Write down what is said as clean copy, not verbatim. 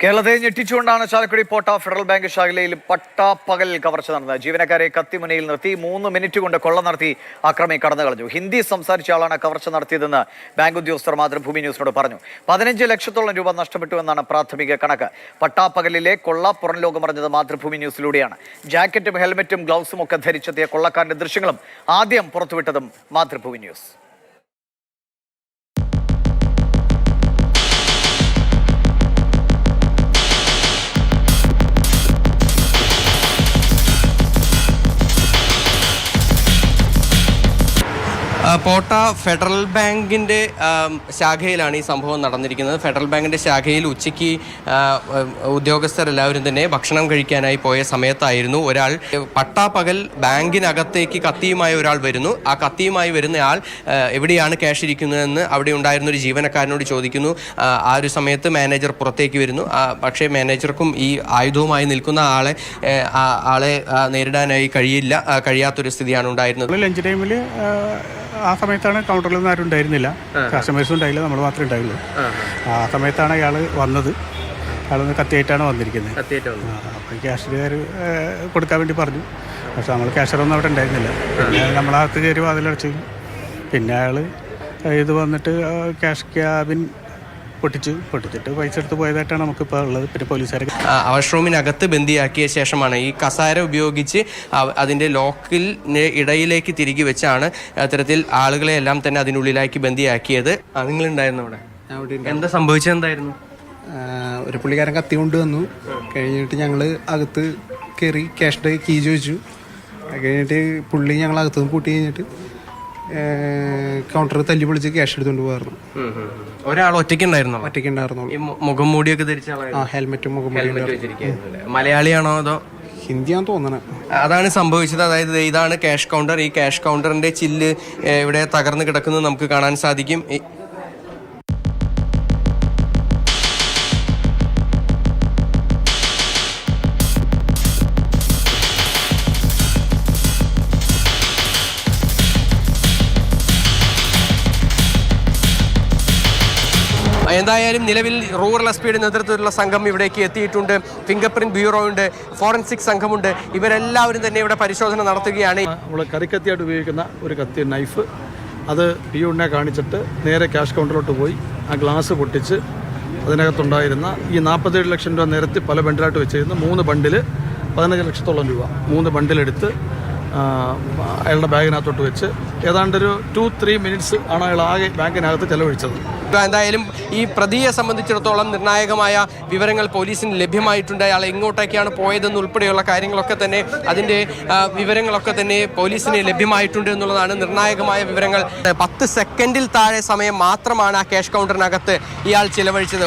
കേരളത്തെ ഞെട്ടിച്ചുകൊണ്ടാണ് ചാലക്കുടി പോട്ട federal bank ശാഖയിൽ പട്ടാപ്പകൽ കവർച്ച നടന്നത്. ജീവനക്കാരെ കത്തിമുനയിൽ നിർത്തി 3 മിനിറ്റ് കൊണ്ട് കൊള്ള നടത്തി അക്രമി കടന്നു കളഞ്ഞു. ഹിന്ദി സംസാരിച്ച ആളാണ് കവർച്ച നടത്തിയതെന്ന് ബാങ്ക് ഉദ്യോഗസ്ഥർ മാതൃഭൂമി ന്യൂസിനോട് പറഞ്ഞു. 15 ലക്ഷത്തോളം രൂപ നഷ്ടപ്പെട്ടുവെന്നാണ് പ്രാഥമിക കണക്ക്. പട്ടാപ്പകലിലെ കൊള്ള പുറം ലോകമറിഞ്ഞത് മാതൃഭൂമി ന്യൂസിലൂടെയാണ്. ജാക്കറ്റും ഹെൽമറ്റും ഗ്ലൗസും ഒക്കെ ധരിച്ചെത്തിയ കൊള്ളക്കാരന്റെ ദൃശ്യങ്ങളും ആദ്യം പുറത്തുവിട്ടതും മാതൃഭൂമി ന്യൂസ്. പോട്ട ഫെഡറൽ ബാങ്കിൻ്റെ ശാഖയിലാണ് ഈ സംഭവം നടന്നിരിക്കുന്നത്. ഫെഡറൽ ബാങ്കിൻ്റെ ശാഖയിൽ ഉച്ചയ്ക്ക് ഉദ്യോഗസ്ഥരെല്ലാവരും തന്നെ ഭക്ഷണം കഴിക്കാനായി പോയ സമയത്തായിരുന്നു ഒരാൾ പട്ടാപ്പകൽ ബാങ്കിനകത്തേക്ക് കത്തിയുമായി ഒരാൾ വരുന്നു. ആ കത്തിയുമായി വരുന്നയാൾ എവിടെയാണ് ക്യാഷ് ഇരിക്കുന്നതെന്ന് അവിടെ ഉണ്ടായിരുന്നൊരു ജീവനക്കാരനോട് ചോദിക്കുന്നു. ആ ഒരു സമയത്ത് മാനേജർ പുറത്തേക്ക് വരുന്നു. പക്ഷേ മാനേജർക്കും ഈ ആയുധവുമായി നിൽക്കുന്ന ആളെ നേരിടാനായി കഴിയാത്തൊരു സ്ഥിതിയാണ് ഉണ്ടായിരുന്നത്. ലഞ്ച് ടൈമിൽ ആ സമയത്താണ് കൗണ്ടറിലൊന്നും ആരും ഉണ്ടായിരുന്നില്ല, കസ്റ്റമേഴ്സും ഉണ്ടായില്ല, നമ്മൾ മാത്രമേ ഉണ്ടായുള്ളൂ. ആ സമയത്താണ് അയാൾ വന്നത്. അയാളൊന്ന് കത്തിയായിട്ടാണ് വന്നിരിക്കുന്നത്. അപ്പോൾ ക്യാഷിയർ കൊടുക്കാൻ വേണ്ടി പറഞ്ഞു. പക്ഷെ നമ്മൾ ക്യാഷറൊന്നും അവിടെ ഉണ്ടായിരുന്നില്ല. പിന്നെ നമ്മളകത്ത് കയറി വാതിലടച്ചു. പിന്നെ അയാൾ ഇത് വന്നിട്ട് ക്യാഷ് ക്യാബിൻ പൊട്ടിച്ചിട്ട് പൈസ എടുത്ത് പോയതായിട്ടാണ് നമുക്കിപ്പോൾ ഉള്ളത്. പിന്നെ പോലീസുകാർ വാഷ്റൂമിനകത്ത് ബന്ദിയാക്കിയ ശേഷമാണ് ഈ കസാര ഉപയോഗിച്ച് അതിൻ്റെ ലോക്കിന് ഇടയിലേക്ക് തിരികെ വെച്ചാണ് അത്തരത്തിൽ ആളുകളെ എല്ലാം തന്നെ അതിനുള്ളിലാക്കി ബന്ദിയാക്കിയത്. നിങ്ങളുണ്ടായിരുന്നു അവിടെ? എന്താ സംഭവിച്ചത്? എന്തായിരുന്നു? ഒരു പുള്ളിക്കാരൻ കത്തി കൊണ്ടുവന്നു. കഴിഞ്ഞിട്ട് ഞങ്ങൾ അകത്ത് കയറി ക്യാഷിൻ്റെ കീ ചോദിച്ചു. കഴിഞ്ഞിട്ട് പുള്ളി ഞങ്ങൾ അകത്തുനിന്ന് പൂട്ടി കഴിഞ്ഞിട്ട് കൗണ്ടർ തല്ലി പൊളിച്ച് ക്യാഷ് എടുത്തുകൊണ്ട് പോകാറുണ്ട്. ഒരാൾ ഒറ്റയ്ക്കുണ്ടായിരുന്നു? ഒറ്റയ്ക്കുണ്ടായിരുന്നു. മുഖം മൂടിയൊക്കെ ധരിച്ച ഹെൽമെറ്റും മുഖം മൂടി. മലയാളിയാണോ അതോ ഹിന്ദിയാന്ന് തോന്നണേ. അതാണ് സംഭവിച്ചത്. അതായത് ഇതാണ് ക്യാഷ് കൗണ്ടർ. ഈ ക്യാഷ് കൗണ്ടറിന്റെ ചില്ല് ഇവിടെ തകർന്ന് കിടക്കുന്നത് നമുക്ക് കാണാൻ സാധിക്കും. എന്തായാലും നിലവിൽ റൂറൽ എസ് പിയുടെ നേതൃത്വത്തിലുള്ള സംഘം ഇവിടേക്ക് എത്തിയിട്ടുണ്ട്. ഫിംഗർ പ്രിന്റ് ബ്യൂറോ ഉണ്ട്, ഫോറൻസിക് സംഘമുണ്ട്. ഇവരെല്ലാവരും തന്നെ ഇവിടെ പരിശോധന നടത്തുകയാണ്. നമ്മൾ കറിക്കത്തിയായിട്ട് ഉപയോഗിക്കുന്ന ഒരു കത്തി, നൈഫ്, അത് പിയൂണിനെ കാണിച്ചിട്ട് നേരെ ക്യാഷ് കൗണ്ടറിലോട്ട് പോയി ആ ഗ്ലാസ് പൊട്ടിച്ച് അതിനകത്തുണ്ടായിരുന്ന ഈ 47 ലക്ഷം രൂപ നിരത്തി പല ബണ്ടിലായിട്ട് വെച്ചിരുന്ന 3 ബണ്ടിൽ 15 ലക്ഷത്തോളം രൂപ 3 ബണ്ടിലെടുത്ത് അയാളുടെ ബാഗിനകത്തോട്ട് വെച്ച് ഏതാണ്ടൊരു 2-3 മിനിറ്റ്സ് ആണ് അയാൾ ആകെ ബാങ്കിനകത്ത് ചെലവഴിച്ചത്. എന്തായാലും ഈ പ്രതിയെ സംബന്ധിച്ചിടത്തോളം നിർണായകമായ വിവരങ്ങൾ പോലീസിന് ലഭ്യമായിട്ടുണ്ട്. അയാൾ എങ്ങോട്ടേക്കാണ് പോയതെന്ന് ഉൾപ്പെടെയുള്ള കാര്യങ്ങളൊക്കെ തന്നെ, അതിൻ്റെ വിവരങ്ങളൊക്കെ തന്നെ പോലീസിന് ലഭ്യമായിട്ടുണ്ട് എന്നുള്ളതാണ് നിർണായകമായ വിവരങ്ങൾ. 10 സെക്കൻഡിൽ താഴെ സമയം മാത്രമാണ് ആ ക്യാഷ് കൗണ്ടറിനകത്ത് ഇയാൾ ചിലവഴിച്ചത്.